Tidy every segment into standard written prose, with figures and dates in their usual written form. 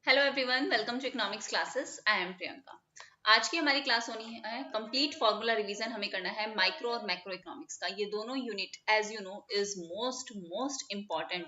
Hello everyone, welcome to economics classes. I am Priyanka. आज की हमारी क्लास होनी है कंप्लीट फार्मूला रिवीजन। हमें करना है माइक्रो और मैक्रो इकोनॉमिक्स का। ये दोनों unit as you know is most important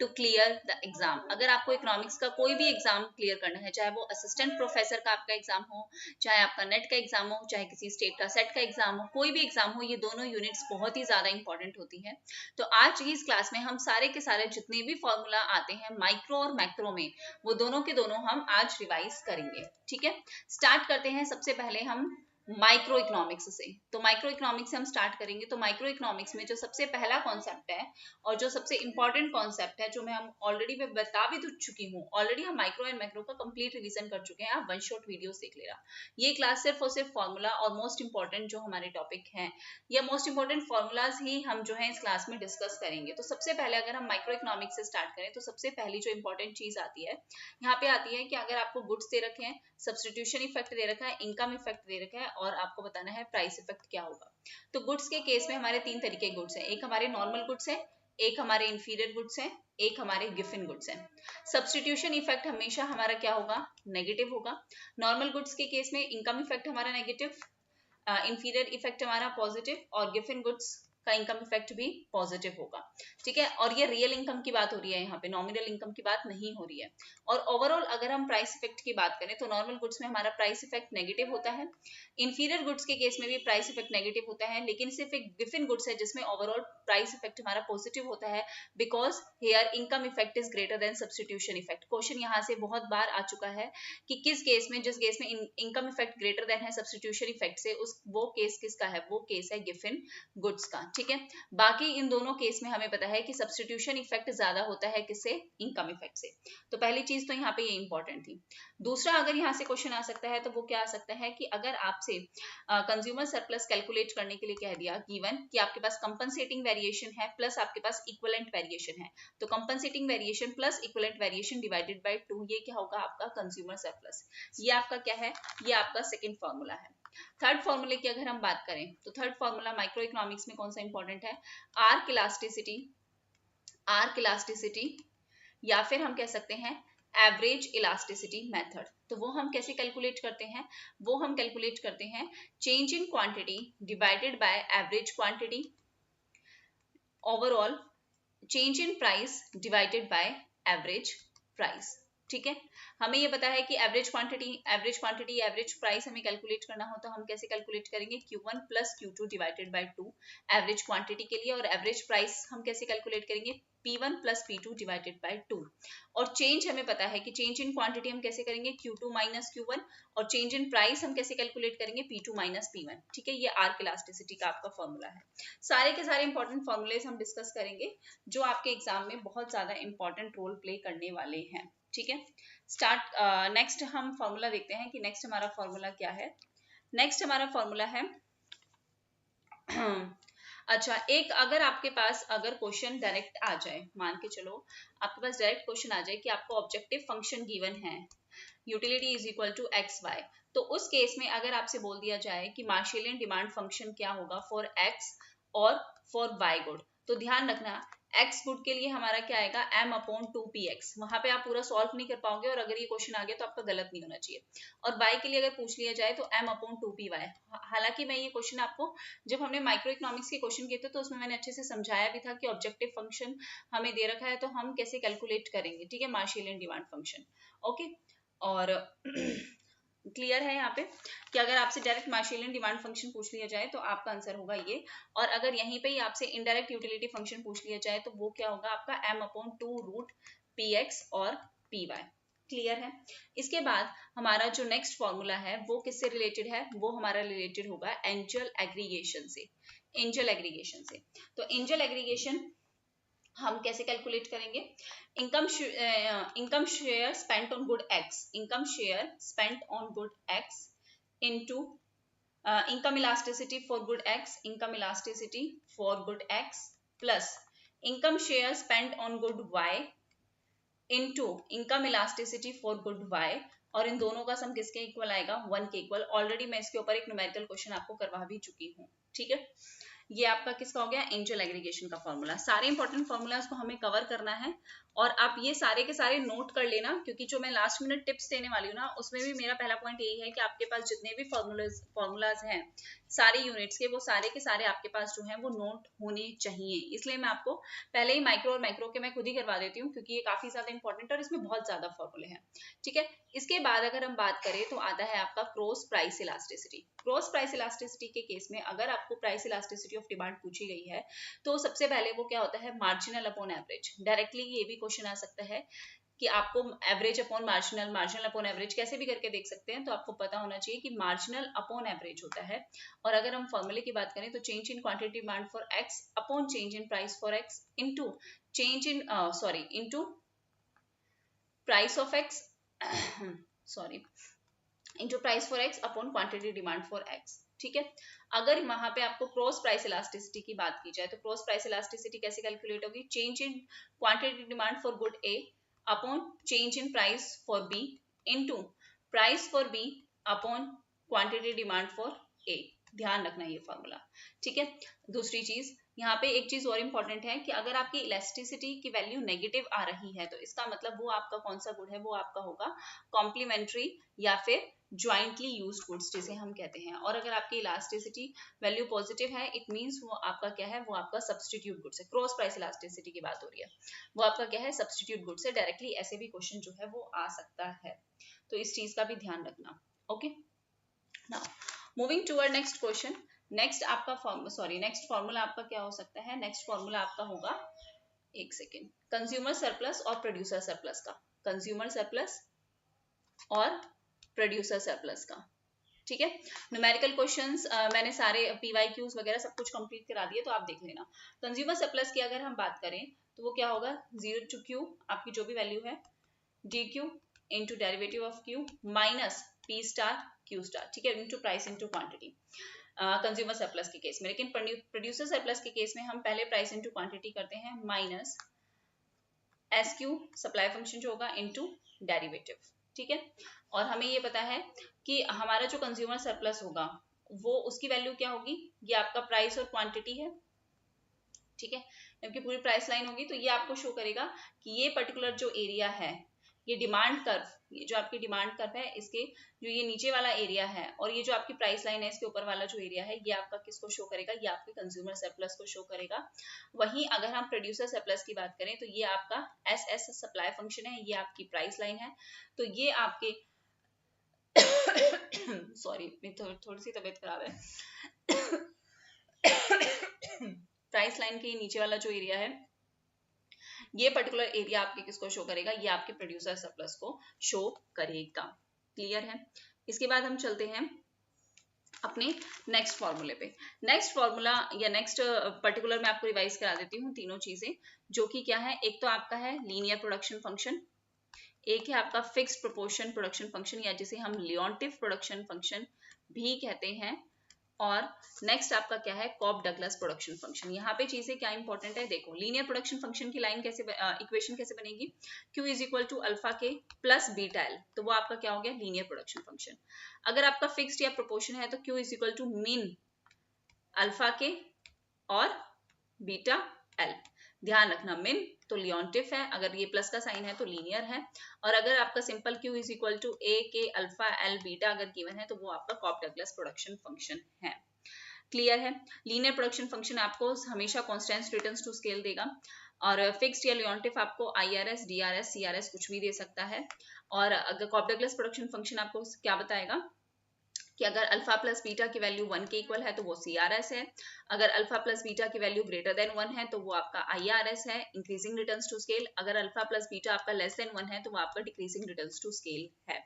to clear the exam. अगर आपको इकोनॉमिक्स का कोई भी एग्जाम क्लियर करना है, चाहे वो असिस्टेंट प्रोफेसर का आपका एग्जाम हो, चाहे आपका नेट का एग्जाम हो, चाहे किसी स्टेट का सेट का एग्जाम हो, कोई भी एग्जाम हो, ये दोनों यूनिट्स बहुत ही ज्यादा इंपॉर्टेंट होती है। तो आज की इस क्लास में हम सारे के सारे जितने भी फॉर्मूला आते हैं माइक्रो और मैक्रो में, वो दोनों के दोनों हम आज रिवाइज करेंगे। ठीक है, स्टार्ट करते हैं। सबसे पहले हम माइक्रो इकोनॉमिक्स से। तो माइक्रो इकोनॉमिक्स से हम स्टार्ट करेंगे। तो माइक्रो इकोनॉमिक्स में जो सबसे पहला कॉन्सेप्ट है और जो सबसे इंपॉर्टेंट कॉन्सेप्ट है, जो मैं हम ऑलरेडी मैं बता भी चुकी हूँ, ऑलरेडी हम माइक्रो एंड मैक्रो का कंप्लीट रिवीजन कर चुके हैं। आप वन शॉट वीडियो देख लेना। ये क्लास सिर्फ और सिर्फ फॉर्मूला और मोस्ट इंपॉर्टेंट जो हमारे टॉपिक हैं या मोस्ट इंपॉर्टेंट फॉर्मूलाज ही हम जो है इस क्लास में डिस्कस करेंगे। तो सबसे पहले अगर हम माइक्रो इकोनॉमिक्स से स्टार्ट करें तो सबसे पहली जो इंपॉर्टेंट चीज आती है यहाँ पे आती है कि अगर आपको गुड्स दे रखे हैं, सब्स्टिट्यूशन इफेक्ट दे रखा है, इनकम इफेक्ट दे रखा है और आपको बताना है प्राइस इफेक्ट क्या होगा। तो गुड्स के केस में हमारे तीन तरीके के गुड्स हैं। एक हमारे नॉर्मल गुड्स है, एक हमारे इंफीरियर गुड्स है, एक हमारे गिवन गुड्स है। सब्स्टिट्यूशन इफेक्ट हमेशा हमारा क्या होगा? नेगेटिव होगा। नॉर्मल गुड्स के केस में इनकम इफेक्ट हमारा नेगेटिव, इंफीरियर इफेक्ट हमारा पॉजिटिव और गिवन गुड्स का इनकम इफेक्ट भी पॉजिटिव होगा। ठीक है, और ये रियल इनकम की बात हो रही है, यहाँ पे नॉमिनल इनकम की बात नहीं हो रही है। और ओवरऑल अगर हम प्राइस इफेक्ट की बात करें तो नॉर्मल गुड्स में हमारा प्राइस इफेक्ट नेगेटिव होता है, इंफीरियर गुड्स के केस में भी प्राइस इफेक्ट नेगेटिव होता है, लेकिन सिर्फ एक गिवन गुड्स है जिसमें ओवरऑल प्राइस इफेक्ट हमारा पॉजिटिव होता है, because here income effect is greater than substitution effect. Question यहाँ से बहुत बार आ चुका है कि किस केस में, जिस केस में इनकम इफेक्ट ग्रेटर देन है सब्स्टिट्यूशन इफेक्ट से, उस वो केस किसका है? वो केस है गिवन गुड्स का। ठीक है, बाकी इन दोनों केस में हमें पता है कि सब्स्टिट्यूशन इफेक्ट ज्यादा होता है किससे? इनकम इफेक्ट से। तो पहली चीज तो यहाँ पे ये इंपॉर्टेंट थी। दूसरा, अगर यहाँ से क्वेश्चन आ सकता है तो वो क्या आ सकता है कि अगर आपसे कंज्यूमर सरप्लस कैलकुलेट करने के लिए कह दिया गिवन कि आपके पास कंपनसेटिंग वेरिएशन है प्लस आपके पास इक्विवेलेंट वेरिएशन है, तो compensating variation plus equivalent variation divided by 2, ये क्या होगा? आपका कंज्यूमर सरप्लस। ये आपका क्या है? ये आपका सेकंड फॉर्मूला है। थर्ड फॉर्मूले की अगर हम बात करें तो थर्ड फॉर्मूला माइक्रो इकोनॉमिक्स में कौन सा इंपॉर्टेंट है? Arc elasticity. आर्क इलास्टिसिटी या फिर हम कह सकते हैं एवरेज इलास्टिसिटी मेथड। तो वो हम कैसे कैलकुलेट करते हैं? वो हम कैलकुलेट करते हैं change in quantity divided by average quantity, overall change in price divided by average price. ठीक है, हमें ये पता है कि एवरेज क्वांटिटी एवरेज प्राइस हमें कैलकुलेट करना हो तो हम कैसे कैलकुलेट करेंगे? Q1 plus Q2 divided by 2 average quantity के लिए, और एवरेज प्राइस हम कैसे कैलकुलेट करेंगे? P1 plus P2 divided by 2। और चेंज हमें पता है कि चेंज इन क्वांटिटी हम कैसे करेंगे? Q2 minus Q1। और चेंज इन प्राइस हम कैसे कैलकुलेट करेंगे? P2 minus P1। ठीक है, ये आर्क इलास्टिसिटी का आपका फॉर्मूला है। सारे के सारे इंपॉर्टेंट फॉर्मूलेस हम डिस्कस करेंगे जो आपके एग्जाम में बहुत ज्यादा इंपॉर्टेंट रोल प्ले करने वाले हैं। ठीक है, स्टार्ट नेक्स्ट हम फॉर्मूला देखते हैं कि नेक्स्ट हमारा फॉर्मूला क्या है। नेक्स्ट हमारा फॉर्मूला है अच्छा, एक अगर आपके पास अगर क्वेश्चन डायरेक्ट आ जाए, मान के चलो आपके पास डायरेक्ट क्वेश्चन आ जाए कि आपको ऑब्जेक्टिव फंक्शन गिवन है, utility is equal to X Y, तो उस केस में अगर आपसे बोल दिया जाए कि मार्शेलियन डिमांड फंक्शन क्या होगा फॉर एक्स और फॉर वाई गुड, तो ध्यान रखना एक्स गुड के लिए हमारा क्या आएगा? m/2px। वहां पे आप पूरा सॉल्व नहीं कर पाओगे और अगर ये क्वेश्चन आ गया तो आपका गलत नहीं होना चाहिए। और y के लिए अगर पूछ लिया जाए तो m/2py। हालांकि मैं ये क्वेश्चन आपको, जब हमने माइक्रो इकोनॉमिक्स के क्वेश्चन किए थे तो उसमें मैंने अच्छे से समझाया भी था कि ऑब्जेक्टिव फंक्शन हमें दे रखा है तो हम कैसे कैलकुलेट करेंगे। ठीक है, मार्शेलियन डिमांड फंक्शन। ओके, और क्लियर है यहाँ पे कि अगर आपसे डायरेक्ट मार्शेलियन डिमांड फंक्शन पूछ लिया जाए तो आपका आंसर होगा ये, और अगर यहीं पे ही आपसे इनडायरेक्ट यूटिलिटी फंक्शन पूछ लिया जाए तो वो क्या होगा? आपका m/2√px और py। क्लियर है? इसके बाद हमारा जो नेक्स्ट फॉर्मूला है वो किससे रिलेटेड है? वो हमारा रिलेटेड होगा एंजल एग्रीगेशन से। एंजल एग्रीगेशन से, तो एंजल एग्रीगेशन हम कैसे कैलकुलेट करेंगे? Income share spent on good x, income share spent on good x into income elasticity for good x, income elasticity for good x plus income share spent on good y into income elasticity for good y, और इन दोनों का सम किसके equal आएगा? 1 के equal. Already मैं इसके ऊपर एक न्यूमेरिकल क्वेश्चन आपको करवा भी चुकी हूँ। ठीक है, ये आपका किसका हो गया, एंजल एग्रीगेशन का फॉर्मूला। सारे इंपॉर्टेंट फॉर्मूलाज को हमें कवर करना है और आप ये सारे के सारे नोट कर लेना, क्योंकि जो मैं लास्ट मिनट टिप्स देने वाली हूँ ना, उसमें भी मेरा पहला पॉइंट यही है कि आपके पास जितने भी फॉर्मूलाज हैं सारे यूनिट्स के, वो सारे के सारे आपके पास जो है वो नोट होने चाहिए। इसलिए मैं आपको पहले ही माइक्रो और मैक्रो के मैं खुद ही करवा देती हूँ, क्योंकि ये काफी ज्यादा इंपॉर्टेंट और इसमें बहुत ज्यादा फॉर्मूले हैं। ठीक है, इसके बाद अगर हम बात करें तो आता है आपका cross price elasticity. Cross price elasticity के केस में अगर आपको प्राइस इलास्टिसिटी ऑफ डिमांड पूछी गई है तो सबसे पहले वो क्या होता है, मार्जिनल अपॉन एवरेज। डायरेक्टली ये भी क्वेश्चन आ सकता है कि आपको average upon marginal, marginal upon average कैसे भी करके देख सकते हैं, तो आपको पता होना चाहिए कि मार्जिनल अपॉन एवरेज होता है। और अगर हम फॉर्मूले की बात करें तो change in quantity demand for x upon change in price for x into change in into price of x sorry into price for x upon quantity demand for x. ठीक है, अगर वहां पे आपको क्रॉस प्राइस इलास्टिसिटी की बात की जाए तो क्रॉस प्राइस इलास्टिसिटी कैसे कैलकुलेट होगी, change in quantity demand for good A upon change in price for B into price for B upon quantity demand for A. ध्यान रखना ये फॉर्मूला। ठीक है, दूसरी चीज यहाँ पे एक चीज और इंपॉर्टेंट है कि अगर आपकी इलास्टिसिटी की वैल्यू नेगेटिव आ रही है तो इसका मतलब वो आपका कौन सा गुड है, वो आपका होगा कॉम्प्लीमेंट्री या फिर ज्वाइंटली यूज्ड गुड्स जिसे हम कहते हैं। और अगर आपकी इलास्टिसिटी वैल्यू पॉजिटिव है, इट मींस वो आपका क्या है, वो आपका सब्स्टिट्यूट गुड्स है। क्रॉस प्राइस इलास्टिसिटी की बात हो रही है, वो आपका क्या है, सब्स्टिट्यूट गुड्स है। डायरेक्टली ऐसे भी क्वेश्चन जो है वो आ सकता है, तो इस चीज का भी ध्यान रखना। Okay, now moving toward next question. Next आपका नेक्स्ट फॉर्मूला आपका क्या हो सकता है, नेक्स्ट फॉर्मूला आपका होगा, एक सेकेंड, कंज्यूमर सरप्लस और प्रोड्यूसर सरप्लस का, कंज्यूमर सरप्लस और प्रोड्यूसर सरप्लस का। ठीक है, न्यूमेरिकल क्वेश्चंस मैंने सारे PYQs वगैरह सब कुछ कंप्लीट करा दिए, तो आप देख लेना। कंज्यूमर सरप्लस की अगर हम बात करें तो वो क्या होगा, 0 टू Q आपकी जो भी वैल्यू है DQ into derivative of Q minus P star Q star. ठीक है, into price into quantity consumer surplus के केस में। लेकिन प्रोड्यूसर सरप्लस के केस में हम पहले प्राइस इंटू क्वांटिटी करते हैं माइनस SQ सप्लाई फंक्शन जो होगा इंटू डेरिवेटिव। ठीक है, और हमें ये पता है कि हमारा जो कंज्यूमर सरप्लस होगा वो उसकी वैल्यू क्या होगी, ये आपका प्राइस और क्वांटिटी है। ठीक है, जबकि पूरी प्राइस लाइन होगी तो ये आपको शो करेगा कि ये पर्टिकुलर जो एरिया है, ये डिमांड कर्व, ये जो आपकी डिमांड कर्व है, इसके जो ये नीचे वाला एरिया है और ये जो आपकी प्राइस लाइन है इसके ऊपर वाला जो एरिया है, ये आपका किसको शो करेगा, ये आपके कंज्यूमर सरप्लस को शो करेगा। वहीं अगर हम प्रोड्यूसर सरप्लस की बात करें तो ये आपका SS सप्लाई फंक्शन है, ये आपकी प्राइस लाइन है। तो ये आपके सॉरी थोड़ी सी तबीयत खराब है। प्राइस लाइन के नीचे वाला जो एरिया है, ये पर्टिकुलर एरिया आपके किसको शो करेगा, ये आपके प्रोड्यूसर सरप्लस को शो करेगा। क्लियर है, इसके बाद हम चलते हैं अपने नेक्स्ट फॉर्मूले पे। नेक्स्ट फॉर्मूला या नेक्स्ट पर्टिकुलर मैं आपको रिवाइज करा देती हूँ तीनों चीजें, जो कि क्या है, एक तो आपका है लीनियर प्रोडक्शन फंक्शन, एक है आपका फिक्स्ड प्रोपोर्शन प्रोडक्शन फंक्शन या जिसे हम लियोन्टिफ प्रोडक्शन फंक्शन भी कहते हैं, और नेक्स्ट आपका क्या है, कॉप डगलस प्रोडक्शन फंक्शन। यहाँ पे चीजें क्या इंपॉर्टेंट है, देखो लीनियर प्रोडक्शन फंक्शन की लाइन कैसे इक्वेशन कैसे बनेगी, Q is equal to alpha K plus beta L, तो वो आपका क्या हो गया, लीनियर प्रोडक्शन फंक्शन। अगर आपका फिक्स्ड या प्रोपोर्शन है तो Q is equal to mean alpha K और बीटा एल। ध्यान रखना, मिन तो लियोन्टिफ है, अगर ये प्लस का साइन है तो लीनियर है, और अगर आपका simple Q is equal to A K alpha L beta अगर गिवन है तो वो आपका कॉप डगलस प्रोडक्शन फंक्शन है। क्लियर है, लीनियर प्रोडक्शन फंक्शन आपको हमेशा कांस्टेंट रिटर्न्स टू स्केल देगा, और फिक्स्ड या लियोन्टिफ आपको IRS, DRS, CRS कुछ भी दे सकता है। और अगर कॉप डगलस प्रोडक्शन फंक्शन आपको क्या बताएगा कि अगर अल्फा प्लस बीटा की वैल्यू 1 के इक्वल है तो वो CRS है, अगर अल्फा प्लस बीटा की वैल्यू ग्रेटर देन 1 है तो वो आपका IRS है, इंक्रीजिंग रिटर्न्स टू स्केल। अगर अल्फा प्लस बीटा आपका लेस देन 1 है तो वो आपका डिक्रीजिंग रिटर्न्स टू स्केल है।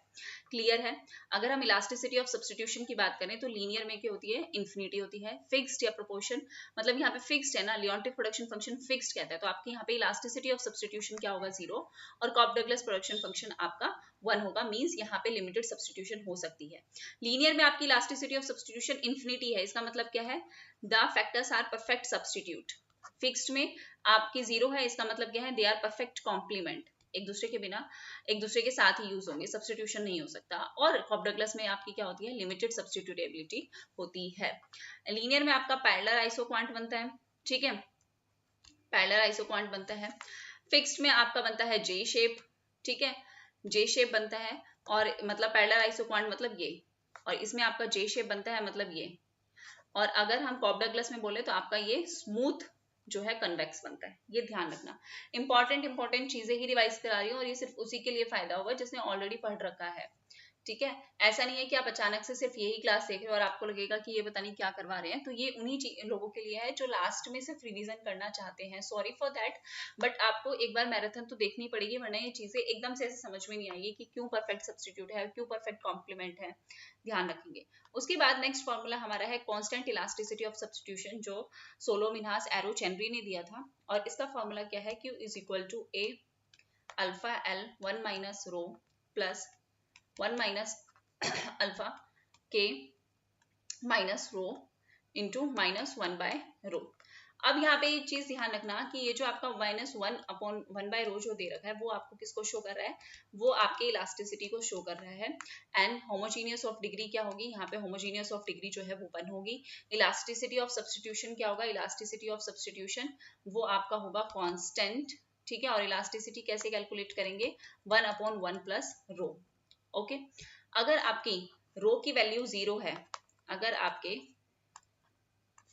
क्लियर है, अगर हम इलास्टिसिटी ऑफ सब्स्टिट्यूशन की बात करें तो लीनियर में क्या होती है, इन्फिनिटी होती है। फिक्स्ड या प्रोपोर्शन, मतलब यहाँ पे फिक्स्ड है ना, लियोन्टिफ प्रोडक्शन फंक्शन फिक्स्ड कहता है, तो आपके यहाँ पे इलास्टिसिटी ऑफ सब्स्टिट्यूशन क्या होगा, 0, और कॉप डगलस प्रोडक्शन फंक्शन आपका 1 होगा, मींस यहाँ पे लिमिटेड सब्स्टिट्यूशन हो सकती है। लीनियर में आपकी इलास्टिसिटी ऑफ सब्स्टिट्यूशन इन्फिनिटी है, इसका मतलब क्या है, the factors are perfect substitute. Fixed में आपकी 0 है, इसका मतलब क्या है, दे आर परफेक्ट कॉम्प्लीमेंट। एक दूसरे के बिना, एक दूसरे के साथ ही यूज होंगे, सब्स्टिट्यूशन नहीं हो सकता। और कॉप डगलस में आपकी क्या होती है, लिमिटेड सब्स्टिट्यूटेबिलिटी होती है। लीनियर में आपका पैरेलल आइसोक्वांट बनता है, ठीक है, पैरेलल आइसोक्वांट बनता है। फिक्स्ड में आपका बनता है जे शेप, ठीक है, जे शेप बनता है, और मतलब पैरेलल आइसोक्वांट मतलब ये, और इसमें आपका जे शेप बनता है मतलब ये। और अगर हम कॉप डगलस में बोले तो आपका ये स्मूथ जो है कन्वेक्स बनता है, ये ध्यान रखना। इंपॉर्टेंट चीजें ही रिवाइज करा रही हूँ, और ये सिर्फ उसी के लिए फायदा होगा जिसने ऑलरेडी पढ़ रखा है, ठीक है। ऐसा नहीं है कि आप अचानक से सिर्फ यही क्लास देख रहे हो और आपको लगेगा कि ये पता नहीं क्या करवा रहे हैं। तो ये उन्हीं लोगों के लिए है जो लास्ट में सिर्फ रिवीजन करना चाहते हैं, सॉरी फॉर दैट, बट आपको एक बार मैराथन तो देखनी पड़ेगी, वरना ये चीजें एकदम से ऐसे समझ में नहीं आएगी कि क्यों परफेक्ट सब्स्टिट्यूट है, क्यों परफेक्ट कॉम्प्लीमेंट है, ध्यान रखेंगे। उसके बाद नेक्स्ट फॉर्मूला हमारा है कांस्टेंट इलास्टिसिटी ऑफ सब्स्टिट्यूशन, जो सोलो मिन्हास एरो चेनरी ने दिया था, और इसका फॉर्मूला क्या है, Q is equal to A alpha L 1 minus rho plus 1 minus alpha K minus rho into minus 1 by rho. अब यहाँ पे एक चीज ध्यान रखना कि ये जो आपका -1/1 बाय रो जो दे रखा है वो आपको किसको शो कर रहा है, वो आपके इलास्टिसिटी को शो कर रहा है। एंड होमोजीनियस ऑफ डिग्री क्या होगी, यहाँ पे होमोजीनियस ऑफ डिग्री जो है वो 1 होगी। इलास्टिसिटी ऑफ सब्स्टिट्यूशन क्या होगा, इलास्टिसिटी ऑफ सब्स्टिट्यूशन वो आपका होगा कांस्टेंट, ठीक है। और इलास्टिसिटी कैसे कैलकुलेट करेंगे, 1/1 प्लस रो, ओके। अगर आपकी रो की वैल्यू 0 है, अगर आपके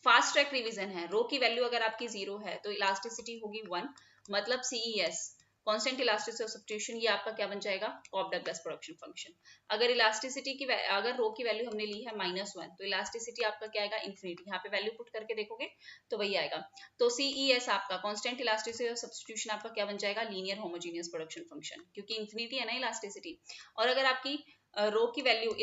फास्ट ट्रैक रिवीजन है, रो की वैल्यू अगर आपकी 0 है तो इलास्टिसिटी होगी 1, मतलब CES constant elasticity of substitution, ये आपका क्या बन जाएगा, कॉप डगलस प्रोडक्शन फंक्शन। अगर इलास्टिसिटी की अगर रो की वैल्यू हमने ली है -1 तो इलास्टिसिटी आपका क्या आएगा, इन्फिनिटी। यहाँ पे वैल्यू पुट करके देखोगे तो वही आएगा। तो CES आपका कांस्टेंट इलास्टिसिटी ऑफ सब्स्टिट्यूशन आपका क्या बन जाएगा, लीनियर होमोजीनियस प्रोडक्शन फंक्शन, क्योंकि इन्फिनिटी है ना इलास्टिसिटी। और अगर आपकी रो की वैल्यू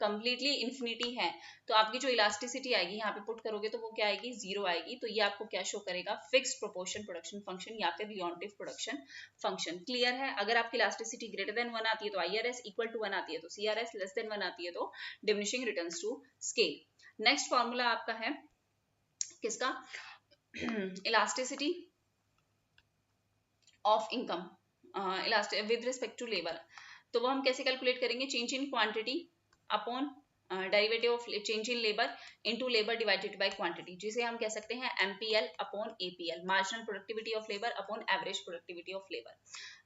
कंप्लीटली इन्फिनिटी है तो आपकी जो इलास्टिसिटी आएगी यहाँ पे पुट करोगे तो वो क्या आएगी, 0 आएगी। तो ये आपको क्या शो करेगा, फिक्स्ड प्रोपोर्शन प्रोडक्शन फंक्शन या फिर लियोन्टिफ प्रोडक्शन फंक्शन। क्लियर है। अगर आपकी इलास्टिसिटी ग्रेटर देन 1 आती है तो IRS, इक्वल टू 1 आती है तो CRS, लेस देन 1 आती है तो diminishing returns to scale. Next formula आपका है किसका, elasticity of income with respect to labour. तो वो हम कैसे कैलकुलेट करेंगे, change in quantity upon derivative of change in labour into labour divided by quantity, जिसे हम कह सकते हैं MPL upon APL, marginal productivity of labour upon average productivity of labour.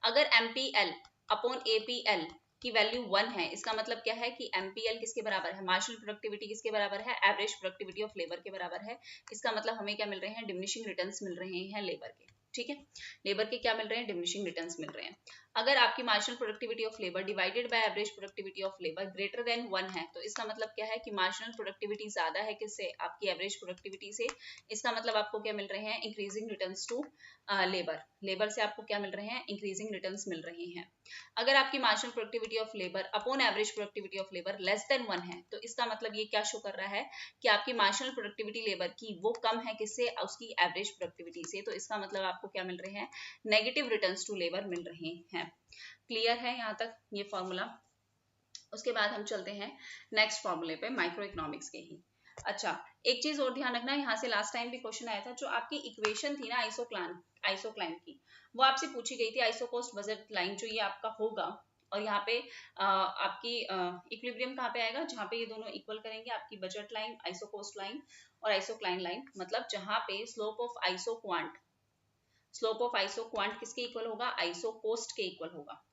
अगर MPL अपॉन APL की वैल्यू 1 है, इसका मतलब क्या है कि MPL किसके बराबर है, मार्जिनल प्रोडक्टिविटी किसके बराबर है, एवरेज प्रोडक्टिविटी ऑफ लेबर के बराबर है। इसका मतलब हमें क्या मिल रहे हैं, डिमिनिशिंग रिटर्न्स मिल रहे हैं लेबर के, ठीक है। लेबर के क्या मिल रहे हैं, डिमिनिशिंग रिटर्न्स मिल रहे हैं। अगर आपकी marginal productivity of labour divided by average productivity of labour greater than 1 है, तो इसका मतलब क्या है कि मार्जिनल प्रोडक्टिविटी ज्यादा है किससे, आपकी एवरेज प्रोडक्टिविटी से। इसका मतलब आपको क्या मिल रहे हैं, increasing returns to labour, labour से आपको क्या मिल रहे हैं, इंक्रीजिंग रिटर्न्स मिल रहे हैं। अगर आपकी marginal productivity of labour upon average productivity of labour less than 1 है, तो इसका मतलब ये क्या शो कर रहा है कि आपकी मार्जिनल प्रोडक्टिविटी लेबर की वो कम है किससे, उसकी एवरेज प्रोडक्टिविटी से। तो इसका मतलब आपको क्या मिल रहे हैं, नेगेटिव रिटर्न्स टू लेबर मिल रहे हैं। क्लियर है यहाँ तक ये फॉर्मूला। उसके बाद हम चलते हैं नेक्स्ट फॉर्मूले पे, माइक्रो इकोनॉमिक्स के ही। अच्छा, एक चीज और ध्यान रखना, यहाँ से लास्ट टाइम भी क्वेश्चन आया था, जो आपकी इक्वेशन थी ना आइसोक्लाइन की, वो आपसे पूछी गई थी। आइसोकोस्ट बजट लाइन जो ये आपका होगा, और यहाँ पे आपकी इक्विलिब्रियम कहाँ पे आएगा, जहाँ पे ये दोनों इक्वल करेंगे, आपकी बजट लाइन, आइसोकोस्ट लाइन और आइसोक्लाइन लाइन, मतलब जहाँ पे स्लोप ऑफ आइसोक्वांट किसके इक्वल होगा, आइसोकोस्ट के इक्वल होगा।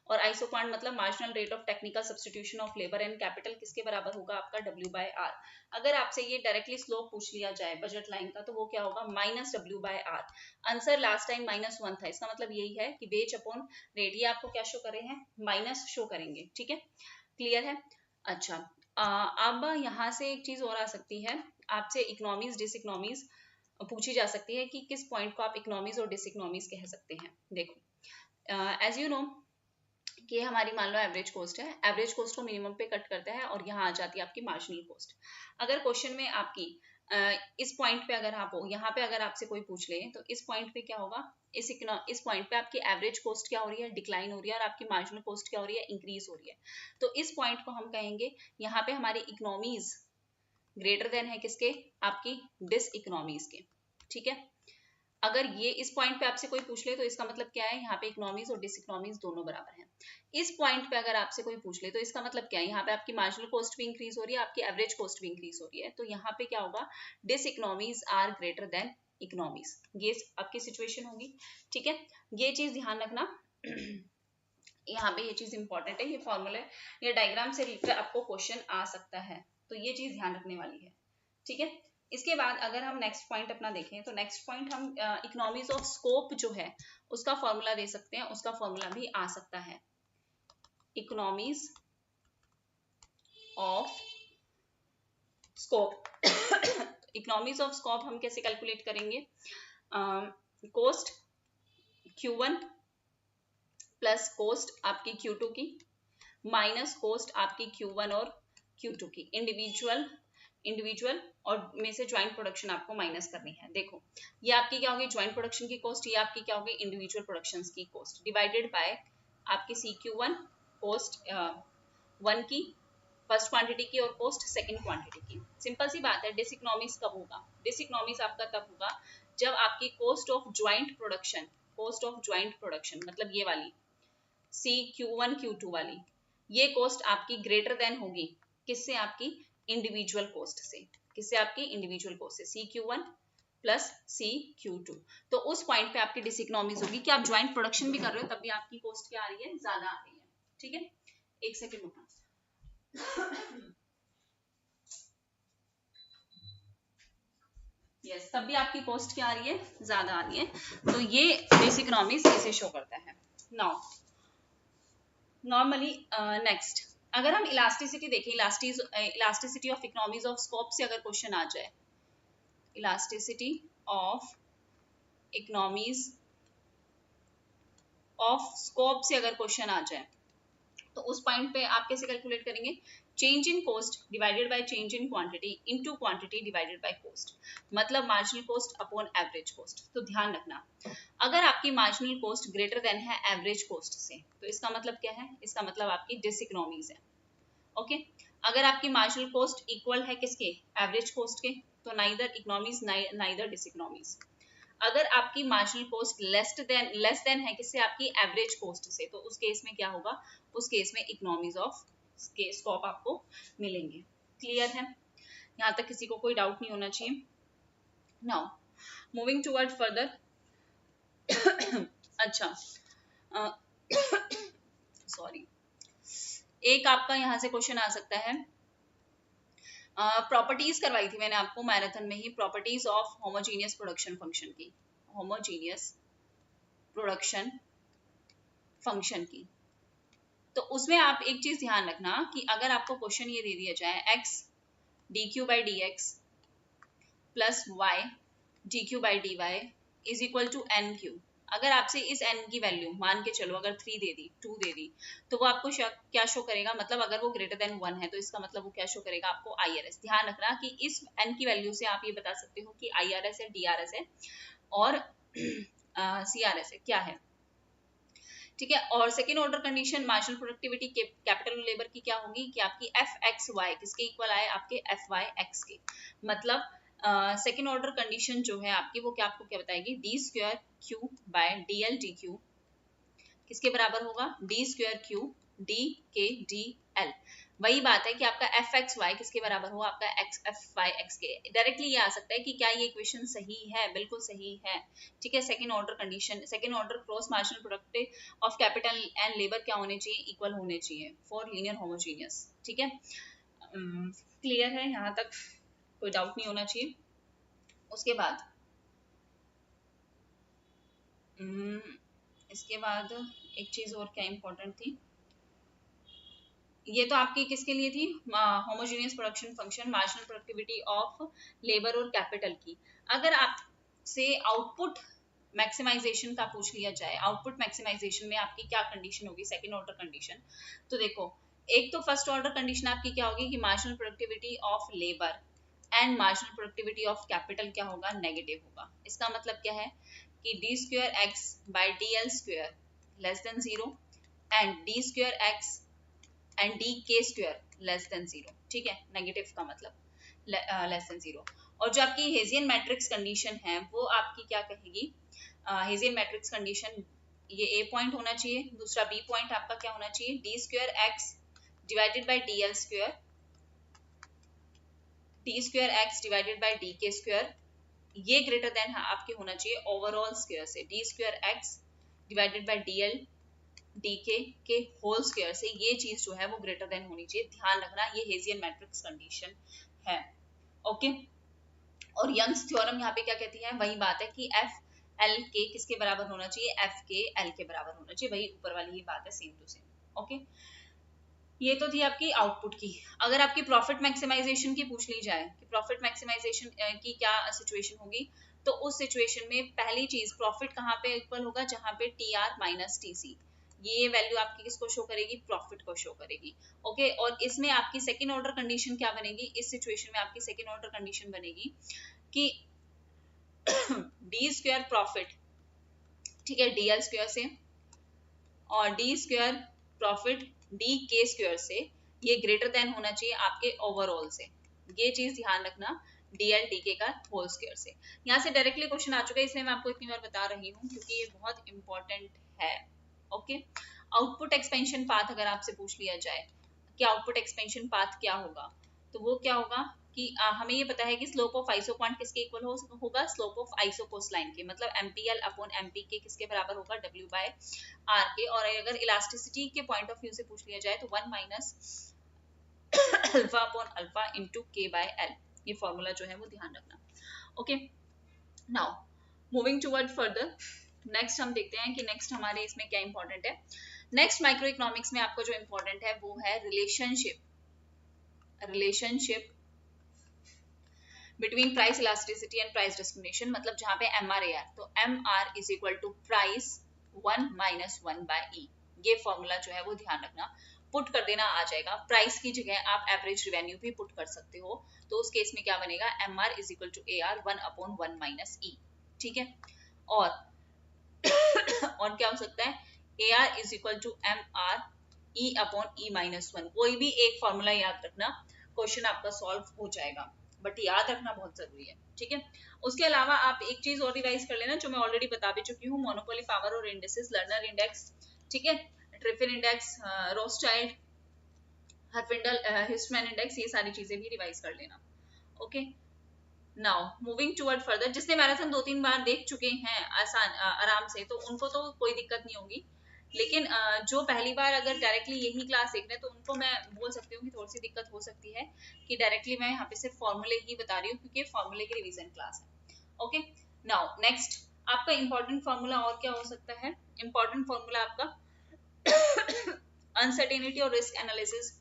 और आइसोक्वांट मतलब marginal rate of technical substitution of labour and capital किसके बराबर होगा, आपका W/R। अगर आपसे ये डायरेक्टली स्लोप पूछ लिया जाए बजट लाइन का, तो वो क्या होगा, -W/R। आंसर लास्ट टाइम -1 था, इसका मतलब यही है कि वेज अपॉन रेट, ये आपको क्या शो कर रहे हैं, माइनस शो करेंगे, ठीक है। क्लियर है। अच्छा, अब यहाँ से एक चीज और आ सकती है, आपसे इकोनॉमीज डिसइकोनॉमीज पूछी जा सकती है कि किस पॉइंट को आप इकोनॉमीज और डिसइकोनॉमीज कह सकते हैं। देखो, एज यू नो कि हमारी मान लो एवरेज कोस्ट है, एवरेज कोस्ट को मिनिमम पे कट करता है और यहाँ आ जाती है आपकी मार्जिनल कोस्ट। अगर क्वेश्चन में आपकी इस पॉइंट पे अगर आप हो, यहाँ पे अगर आपसे कोई पूछ ले तो इस पॉइंट पे क्या होगा, इस पॉइंट पे आपकी एवरेज कोस्ट क्या हो रही है, डिक्लाइन हो रही है, और आपकी मार्जिनल कोस्ट क्या हो रही है, इंक्रीज हो रही है। तो इस पॉइंट को हम कहेंगे यहाँ पे हमारी इकोनॉमीज ग्रेटर देन है किसके, आपकी डिस इकोनॉमीज के, ठीक है। अगर ये इस पॉइंट पे आपसे कोई पूछ ले तो इसका मतलब क्या है, यहाँ पे इकोनॉमीज और डिसइकोनॉमीज दोनों बराबर हैं। इस पॉइंट पे अगर आपसे कोई पूछ ले तो इसका मतलब क्या है, यहाँ पे आपकी मार्जिनल कॉस्ट भी इंक्रीज हो रही है, आपकी एवरेज कॉस्ट भी इंक्रीज हो रही है, तो यहाँ पे क्या होगा, डिसइकोनॉमीज आर ग्रेटर देन इकोनॉमीज, ये आपकी सिचुएशन होगी। ठीक है, ये चीज ध्यान रखना। यहाँ पे ये चीज इंपॉर्टेंट है, ये फॉर्मूला या डायग्राम से रिलेटेड आपको क्वेश्चन आ सकता है, तो ये चीज ध्यान रखने वाली है। ठीक है, इसके बाद अगर हम नेक्स्ट पॉइंट अपना देखें तो नेक्स्ट पॉइंट हम इकोनॉमीज ऑफ स्कोप जो है उसका फॉर्मूला दे सकते हैं, उसका फॉर्मूला भी आ सकता है। Economies of scope economies of scope हम कैसे कैलकुलेट करेंगे, कोस्ट Q1 प्लस कोस्ट आपकी Q2 की माइनस कोस्ट आपकी Q1 और Q2 की, इंडिविजुअल और में से ज्वाइंट प्रोडक्शन आपको माइनस करनी है। देखो ये आपकी क्या होगी, ज्वाइंट प्रोडक्शन की कॉस्ट, ये आपकी क्या होगी, इंडिविजुअल प्रोडक्शन की कॉस्ट, डिवाइडेड बाय आपकी CQ1 कॉस्ट 1 की फर्स्ट क्वांटिटी की और कॉस्ट सेकंड क्वांटिटी की। सिंपल सी बात है, डिसइकोनॉमीज कब होगा, डिसइकोनॉमीज आपका तब होगा जब आपकी कॉस्ट ऑफ ज्वाइंट प्रोडक्शन मतलब ये वाली CQ1 Q2 वाली, ये कॉस्ट आपकी ग्रेटर देन होगी किससे, आपकी इंडिविजुअल कॉस्ट से, किससे, आपकी इंडिविजुअल कॉस्ट से, CQ1 प्लस CQ2। तो उस पॉइंट पे आपकी डिसइकोनॉमीज होगी कि आप ज्वाइंट प्रोडक्शन भी कर रहे हो तब भी आपकी कॉस्ट क्या आ रही है, ज्यादा आ रही है। ठीक है, एक सेकेंड रुकना। यस, तब भी आपकी कॉस्ट क्या आ रही है, ज्यादा आ रही है, तो ये डिसइकोनॉमीज इसे शो करता है। नाउ नॉर्मली नेक्स्ट अगर हम इलास्टिसिटी देखें, elasticity of economies of scope से अगर क्वेश्चन आ जाए, elasticity of economies of scope से अगर क्वेश्चन आ जाए तो उस पॉइंट पे आप कैसे कैलकुलेट करेंगे, change in cost divided by change in quantity into quantity divided by cost, मतलब marginal cost upon average cost. तो ध्यान रखना, अगर आपकी मार्जिनल कॉस्ट ग्रेटर देन है एवरेज कॉस्ट से तो इसका मतलब क्या है, इसका मतलब आपकी डिसइकोनॉमीज है। ओके, अगर आपकी मार्जिनल कॉस्ट इक्वल है किसके, एवरेज कॉस्ट के, तो नाइदर इकोनॉमीज नाइदर डिसइकोनॉमीज। अगर आपकी मार्जिनल कॉस्ट लेस देन है किससे, आपकी एवरेज कॉस्ट से, तो उस केस में क्या होगा, उस केस में इकोनॉमीज ऑफ स्कोप आपको मिलेंगे। क्लियर है, यहाँ तक किसी को कोई डाउट नहीं होना चाहिए। नाउ मूविंग टुवर्ड फर्दर अच्छा सॉरी एक आपका यहाँ से क्वेश्चन आ सकता है, प्रॉपर्टीज करवाई थी मैंने आपको मैराथन में ही, properties of homogeneous production function की, होमोजीनियस प्रोडक्शन फंक्शन की। तो उसमें आप एक चीज ध्यान रखना कि अगर आपको क्वेश्चन ये दे दिया जाए x dq by dx plus y dq by dy is equal to nq, अगर आपसे इस n की वैल्यू मान के चलो अगर 3 दे दी, 2 दे दी, तो वो आपको क्या शो करेगा, मतलब अगर वो ग्रेटर देन 1 है तो इसका मतलब वो क्या शो करेगा आपको, IRS। ध्यान रखना कि इस n की वैल्यू से आप ये बता सकते हो कि IRS है, DRS है और CRS है, क्या है। ठीक है, और second order condition marginal productivity capital labour की क्या होगी कि आपकी FXY किसके इक्वल आए, आपके FYX के, मतलब सेकेंड ऑर्डर कंडीशन जो है आपकी वो क्या आपको क्या बताएगी, D² Q bye DL DQ किसके बराबर होगा, D² Q D K DL। वही बात है कि आपका FXY किसके बराबर हो, आपका FYX के। डायरेक्टली ये आ सकता है कि क्या ये इक्वेशन सही है, बिल्कुल सही है। ठीक है, second order condition, second order cross marginal product of capital and labour क्या होने चाहिए, इक्वल होने चाहिए फॉर लीनियर होमोजीनियस। ठीक है, क्लियर है, यहाँ तक कोई डाउट नहीं होना चाहिए। उसके बाद इसके बाद एक चीज और क्या इंपॉर्टेंट थी, ये तो आपकी किसके लिए थी, homogeneous production function marginal productivity of labour और कैपिटल की। अगर आपसे आउटपुट मैक्सिमाइजेशन का पूछ लिया जाए, आउटपुट मैक्सिमाइजेशन में आपकी क्या कंडीशन होगी, सेकंड ऑर्डर कंडीशन, तो देखो एक तो फर्स्ट ऑर्डर कंडीशन आपकी क्या होगी कि marginal productivity of labour and marginal productivity of capital क्या होगा, नेगेटिव होगा। इसका मतलब क्या है कि D² X by DL² less than 0 and D² X and DK² less than 0। ठीक है, नेगेटिव का मतलब लेस देन 0। और जो आपकी हेजियन मैट्रिक्स कंडीशन है वो आपकी क्या कहेगी, हेजियन मैट्रिक्स कंडीशन, ये ए पॉइंट होना चाहिए, दूसरा बी पॉइंट आपका क्या होना चाहिए, D square x divided by D L square, D square x divided by D के स्क्वायर, ये ग्रेटर देन आपके होना चाहिए ओवरऑल स्क्वायर से, D square x divided by D L D के होल स्क्वायर से, ये चीज जो है वो ग्रेटर देन होनी चाहिए। ध्यान रखना ये हेजियन मैट्रिक्स कंडीशन है। ओके, और यंग्स थ्योरम यहाँ पे क्या कहती है, वही बात है कि एफ एल के किसके बराबर होना चाहिए, एफ के एल के बराबर होना चाहिए, वही ऊपर वाली ही बात है, सेम टू सेम। ओके, ये तो थी आपकी आउटपुट की। अगर आपकी प्रॉफिट मैक्सिमाइजेशन की पूछ ली जाए कि प्रॉफिट मैक्सिमाइजेशन की क्या सिचुएशन होगी, तो उस सिचुएशन में पहली चीज प्रॉफिट कहाँ पे इक्वल होगा, जहां पे T R minus T C, ये वैल्यू आपकी किसको शो करेगी, प्रॉफिट को शो करेगी। ओके, और इसमें आपकी सेकेंड ऑर्डर कंडीशन क्या बनेगी, इस सिचुएशन में आपकी सेकेंड ऑर्डर कंडीशन बनेगी कि डी स्क्वायर प्रॉफिट, ठीक है, डी एल स्क्वायर से, और डी स्क्वायर प्रॉफिट डी के स्क्वायर से, ये ग्रेटर देन होना चाहिए आपके ओवरऑल से, ये चीज ध्यान रखना, डीएल डीके का होल स्क्वायर से। यहाँ से डायरेक्टली क्वेश्चन आ चुका है, इसलिए मैं आपको इतनी बार बता रही हूँ क्योंकि ये बहुत इंपॉर्टेंट है। ओके, आउटपुट एक्सपेंशन पाथ अगर आपसे पूछ लिया जाए कि आउटपुट एक्सपेंशन पाथ क्या होगा, तो वो क्या होगा कि हमें ये पता है कि स्लोप ऑफ आइसो पॉइंट किसके इक्वल होगा, स्लोप ऑफ आइसोकोस लाइन के, मतलब एमपीएल अपॉन एमपी के किसके बराबर होगा, डब्ल्यू बाय आर के। और अगर इलास्टिसिटी के पॉइंट ऑफ व्यू से पूछ लिया जाए तो 1 minus alpha upon alpha into के बाय एल, ये फॉर्मूला जो है वो ध्यान रखना। Okay, now moving toward further, next हम देखते हैं कि नेक्स्ट हमारे इसमें क्या इंपॉर्टेंट है। नेक्स्ट माइक्रो इकोनॉमिक्स में आपको जो इंपॉर्टेंट है वो है relationship between price elasticity and price discrimination, मतलब जहां पे एम आर ए आर, तो M R is equal to price 1 minus 1 by E, ये फॉर्मूला जो है वो ध्यान रखना, पुट कर देना आ जाएगा। प्राइस की जगह आप एवरेज रेवेन्यू भी पुट कर सकते हो, तो उस केस में क्या बनेगा, M R is equal to A R 1 upon 1 minus E, ठीक है। और और क्या हो सकता है, A R is equal to M R E upon E minus 1, कोई भी एक फॉर्मूला याद रखना, क्वेश्चन आपका सॉल्व हो जाएगा, बट याद रखना बहुत जरूरी है, ठीक है। उसके अलावा आप एक चीज और रिवाइज कर लेना जो मैं ऑलरेडी बता भी चुकी हूँ, मोनोपोली पावर और इंडेक्सेस, लर्नर इंडेक्स, ठीक है, ट्रिफिन इंडेक्स, रोथस्चाइल्ड, हर्फिंडल, हिस्टमैन इंडेक्स, ये सारी चीजें भी रिवाइज कर लेना। Okay, now moving toward further, जिसने मैराथन 2-3 बार देख चुके हैं आसान आराम से, तो उनको तो कोई दिक्कत नहीं होगी, लेकिन जो पहली बार अगर डायरेक्टली यही क्लास देख रहे हैं तो उनको मैं बोल सकती हूँ कि थोड़ी सी दिक्कत हो सकती है कि डायरेक्टली मैं यहाँ पे सिर्फ फॉर्मूले ही बता रही हूँ क्योंकि फॉर्मूले की रिवीजन क्लास है। ओके, नाउ नेक्स्ट आपका इंपॉर्टेंट फॉर्मूला और क्या हो सकता है, इंपॉर्टेंट फॉर्मूला आपका अनसर्टेनिटी और रिस्क एनालिसिस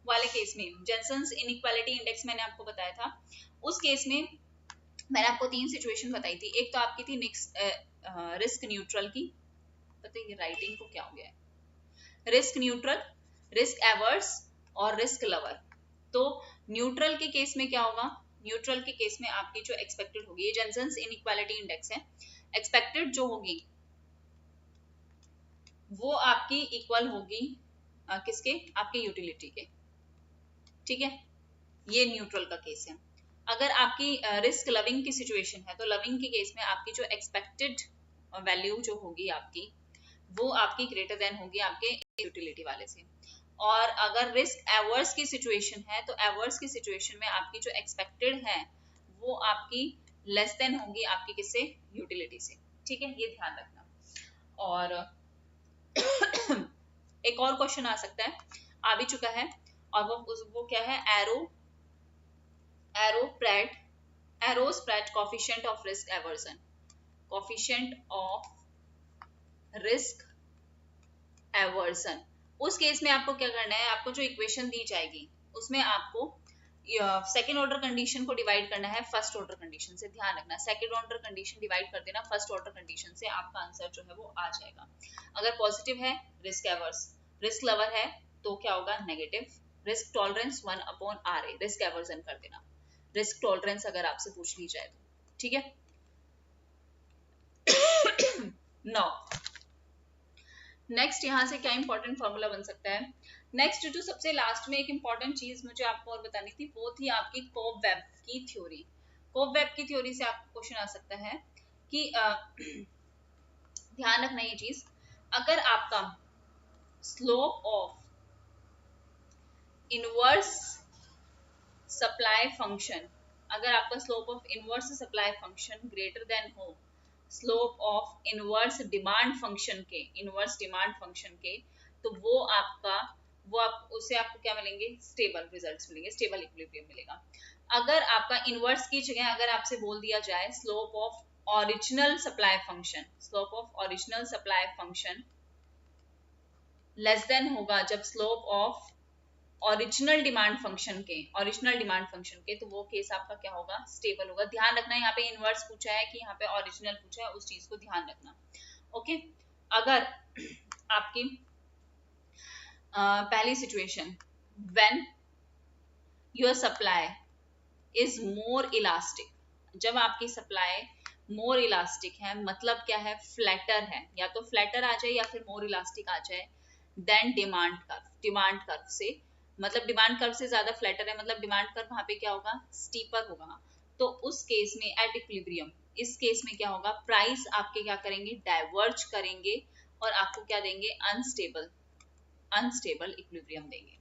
वाले केस में, जेनसन्स इनइक्वालिटी इंडेक्स मैंने आपको बताया था, उस केस में मैंने आपको 3 सिचुएशन बताई थी। एक तो आपकी थी मिक्स रिस्क न्यूट्रल की, पता है राइटिंग को क्या हो गया है, रिस्क न्यूट्रल, रिस्क एवर्स और रिस्क लवर। तो न्यूट्रल के केस में क्या होगा, न्यूट्रल के केस में आपकी जो एक्सपेक्टेड होगी, ये जेनसन्स इनइक्वालिटी इंडेक्स है, एक्सपेक्टेड जो होगी वो आपकी इक्वल होगी किसके, आपके यूटिलिटी के, ठीक है, ये न्यूट्रल का केस है। अगर आपकी रिस्क लविंग की सिचुएशन है तो लविंग के केस में आपकी जो एक्सपेक्टेड वैल्यू जो होगी आपकी, वो आपकी ग्रेटर देन होगी आपके यूटिलिटी वाले से। और अगर रिस्क एवर्स की सिचुएशन है तो एवर्स की सिचुएशन में आपकी जो एक्सपेक्टेड है वो आपकी लेस देन होगी आपकी किससे, यूटिलिटी से, ठीक है, ये ध्यान रखना। और एक और क्वेश्चन आ सकता है, आ भी चुका है, और वो क्या है, arrows parade coefficient of risk aversion, coefficient of risk aversion. उस केस में आपको क्या करना है, आपको जो इक्वेशन दी जाएगी उसमें आपको सेकेंड ऑर्डर कंडीशन को डिवाइड करना है फर्स्ट ऑर्डर कंडीशन से, ध्यान रखना, सेकेंड ऑर्डर कंडीशन डिवाइड कर देना फर्स्ट ऑर्डर कंडीशन से, आपका आंसर जो है वो आ जाएगा। अगर पॉजिटिव है रिस्क एवर्स, रिस्क लवर है तो क्या होगा, negative, risk tolerance 1 upon R A, risk aversion कर देना, रिस्क टॉलरेंस अगर आपसे पूछ ली जाए तो, ठीक है। नाउ नेक्स्ट यहाँ से क्या इंपॉर्टेंट फॉर्मूला बन सकता है, नेक्स्ट जो सबसे लास्ट में एक इंपॉर्टेंट चीज मुझे आपको और बतानी थी वो थी आपकी कोब वेब की थ्योरी। कोबवेब की थ्योरी से आपको क्वेश्चन आ सकता है कि ध्यान रखना ये चीज, अगर आपका slope of inverse supply function, अगर आपका slope of inverse supply function greater than हो slope of inverse demand function के, इनवर्स डिमांड फंक्शन के, तो वो आपका उससे आपको क्या मिलेंगे, स्टेबल रिजल्ट्स मिलेंगे, स्टेबल इक्विलिब्रियम मिलेगा। अगर आपका इनवर्स की जगह अगर आपसे बोल दिया जाए slope of original supply function, slope of original supply function less than होगा जब slope of original demand function के, ओरिजिनल डिमांड फंक्शन के, तो वो केस आपका क्या होगा, स्टेबल होगा। ध्यान रखना यहाँ पे इनवर्स पूछा है कि यहाँ पे ओरिजिनल पूछा है, उस चीज को ध्यान रखना। ओके, अगर आपकी पहली situation when your supply is more elastic, जब आपकी सप्लाई मोर इलास्टिक है, मतलब क्या है, फ्लैटर है, या तो फ्लैटर आ जाए या फिर मोर इलास्टिक आ जाए then demand curve, demand curve से, मतलब डिमांड कर्व से ज्यादा फ्लैटर है, मतलब डिमांड कर्व वहां पे क्या होगा, स्टीपर होगा। तो उस केस में एट इक्विलिब्रियम, इस केस में क्या होगा, प्राइस आपके क्या करेंगे, डाइवर्ज करेंगे और आपको क्या देंगे, अनस्टेबल, अनस्टेबल इक्विलिब्रियम देंगे।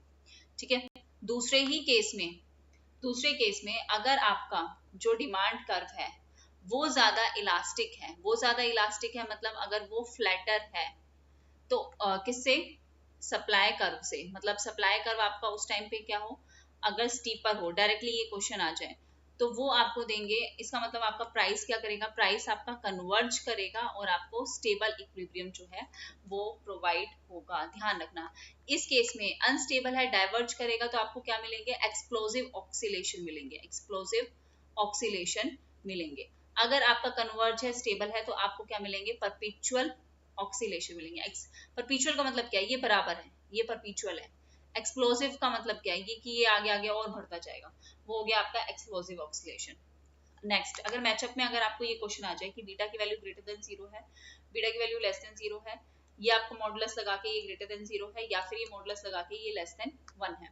ठीक है, दूसरे केस में अगर आपका जो डिमांड कर्व है वो ज्यादा इलास्टिक है, वो ज्यादा इलास्टिक है मतलब अगर वो फ्लैटर है, तो किससे, सप्लाई कर्व से, मतलब सप्लाई कर्व आपका उस टाइम पे क्या हो, अगर स्टीपर हो, डायरेक्टली ये क्वेश्चन आ जाए, तो वो आपको देंगे, इसका मतलब आपका प्राइस क्या करेगा, प्राइस आपका कन्वर्ज करेगा और आपको स्टेबल इक्विलिब्रियम जो है वो प्रोवाइड होगा। ध्यान रखना, इस केस में अनस्टेबल है, डाइवर्ज करेगा, तो आपको क्या मिलेंगे, एक्सप्लोसिव ऑक्सीलेशन मिलेंगे, एक्सप्लोसिव ऑक्सीलेशन मिलेंगे। अगर आपका कन्वर्ज है, स्टेबल है, तो आपको क्या मिलेंगे, परपेचुअल ऑक्सीलेशन मिलेंगे। परपेचुअल का मतलब क्या है, ये बराबर है, ये परपेचुअल है। एक्सप्लोसिव का मतलब क्या है, ये कि ये आगे आगे और बढ़ता जाएगा, वो हो गया आपका एक्सप्लोसिव ऑक्सीलेशन। नेक्स्ट, अगर मैचअप में अगर आपको ये क्वेश्चन आ जाए कि बीटा की वैल्यू ग्रेटर देन 0 है, बीटा की वैल्यू लेस देन 0 है, ये आपको मॉडुलस लगा के ये ग्रेटर देन 0 है, या फिर ये मॉडुलस लगा के ये लेस देन 1 है।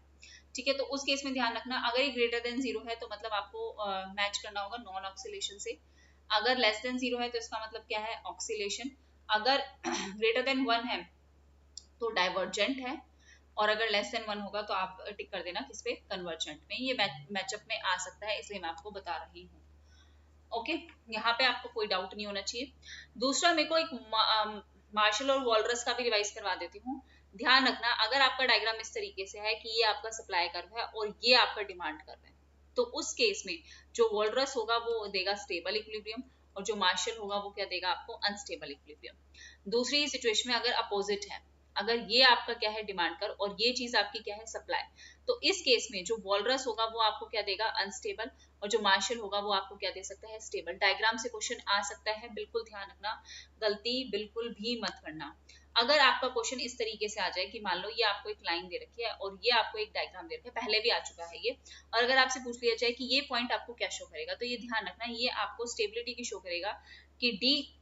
ठीक है, तो उस केस में ध्यान रखना, अगर ये ग्रेटर देन 0 है तो मतलब आपको मैच करना होगा नॉन ऑक्सीलेशन से, अगर लेस देन 0 है तो इसका मतलब क्या है, ऑक्सीलेशन, अगर ग्रेटर देन 1 है तो डाइवर्जेंट है, और अगर लेस देन 1 होगा तो आप टिक कर देना किस पे, कन्वर्जेंट में। ये मैचअप में आ सकता है, इसलिए मैं आपको बता रही हूँ। ओके, यहाँ पे आपको कोई डाउट नहीं होना चाहिए। दूसरा, मेरे को एक मार्शल और वॉलरस का भी रिवाइज करवा देती हूँ। ध्यान रखना, अगर आपका डायग्राम इस तरीके से है कि ये आपका सप्लाई कर्व है और ये आपका डिमांड कर्व है, तो उस केस में जो वॉलरस होगा वो देगा स्टेबल इक्विलिब्रियम और जो मार्शल होगा वो क्या देगा आपको, अनस्टेबल इक्विलिब्रियम। दूसरी सिचुएशन में अगर अपोजिट है, अगर ये आपका क्या है, डिमांड कर्व, और ये चीज आपकी क्या है, सप्लाई, तो इस केस में जो वॉलरस होगा वो आपको क्या देगा, अनस्टेबल, और जो मार्शल होगा वो आपको क्या दे सकता है, स्टेबल। डायग्राम से क्वेश्चन आ सकता है, बिल्कुल ध्यान रखना, गलती बिल्कुल भी मत करना। अगर आपका क्वेश्चन इस तरीके से आ जाए कि मान लो ये आपको एक लाइन दे रखी है और ये आपको एक डायग्राम दे रखा है, पहले भी आ चुका है ये, और अगर आपसे पूछ लिया जाए कि ये पॉइंट आपको क्या शो करेगा, तो ये ध्यान रखना, ये आपको स्टेबिलिटी की शो करेगा कि D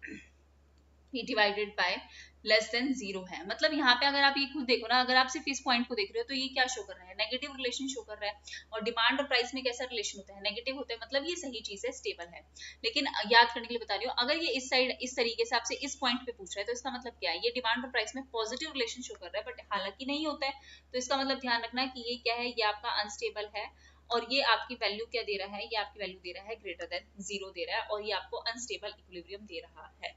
divided by less than 0 है। मतलब यहाँ पे अगर आप ये खुद देखो ना, अगर आप सिर्फ इस पॉइंट को देख रहे हो तो ये क्या शो कर रहा है, नेगेटिव रिलेशन शो कर रहा है, और डिमांड और प्राइस में कैसा रिलेशन होता है, नेगेटिव होता है, मतलब ये सही चीज है, स्टेबल है। लेकिन याद करने के लिए बता रही हूँ, अगर ये इस साइड इस तरीके से आपसे इस पॉइंट पे पूछ रहा है तो इसका मतलब क्या है, ये डिमांड और प्राइस में पॉजिटिव रिलेशन शो कर रहा है, बट हालांकि नहीं होता है, तो इसका मतलब ध्यान रखना कि ये क्या है, ये आपका अनस्टेबल है, और ये आपकी वैल्यू क्या दे रहा है, ये आपकी वैल्यू दे रहा है ग्रेटर देन 0 दे रहा है, और ये आपको अनस्टेबल इक्विलिब्रियम दे रहा है।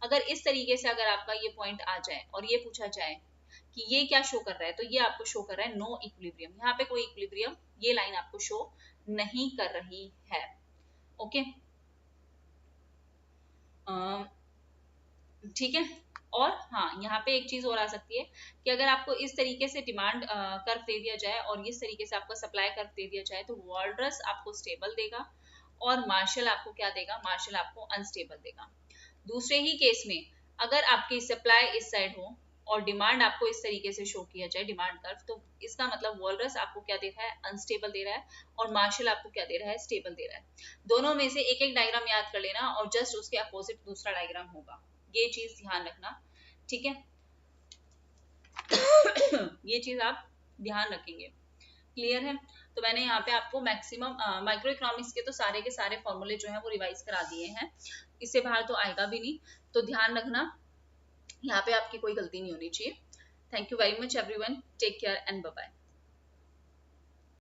अगर इस तरीके से अगर आपका ये पॉइंट आ जाए और ये पूछा जाए कि ये क्या शो कर रहा है, तो ये आपको शो कर रहा है नो इक्विलिब्रियम, यहाँ पे कोई इक्विलिब्रियम ये लाइन आपको शो नहीं कर रही है। ओके, ठीक है। और हाँ, यहाँ पे एक चीज और आ सकती है कि अगर आपको इस तरीके से डिमांड कर्व दे दिया जाए और इस तरीके से आपको सप्लाई कर्व दे दिया जाए, तो वॉलरस आपको स्टेबल देगा और मार्शल आपको क्या देगा, मार्शल आपको अनस्टेबल देगा। दूसरे ही केस में अगर आपकी सप्लाई इस साइड हो और डिमांड आपको इस तरीके से शो किया जाए, डिमांड कर्व, तो इसका मतलब वॉलरस आपको क्या दे रहा है, अनस्टेबल दे रहा है, और मार्शल आपको क्या दे रहा है, स्टेबल दे रहा है। दोनों में से एक एक डायग्राम याद कर लेना और जस्ट उसके अपोजिट दूसरा डायग्राम होगा, ये चीज ध्यान रखना। ठीक है, ये चीज आप ध्यान रखेंगे, क्लियर है। तो मैंने यहाँ पे आपको मैक्सिमम माइक्रो इकोनॉमिक्स के तो सारे के सारे फॉर्मूले जो है वो रिवाइज करा दिए हैं, इससे बाहर तो आएगा भी नहीं, तो ध्यान रखना यहाँ पे आपकी कोई गलती नहीं होनी चाहिए। Thank you very much everyone, take care and bye bye.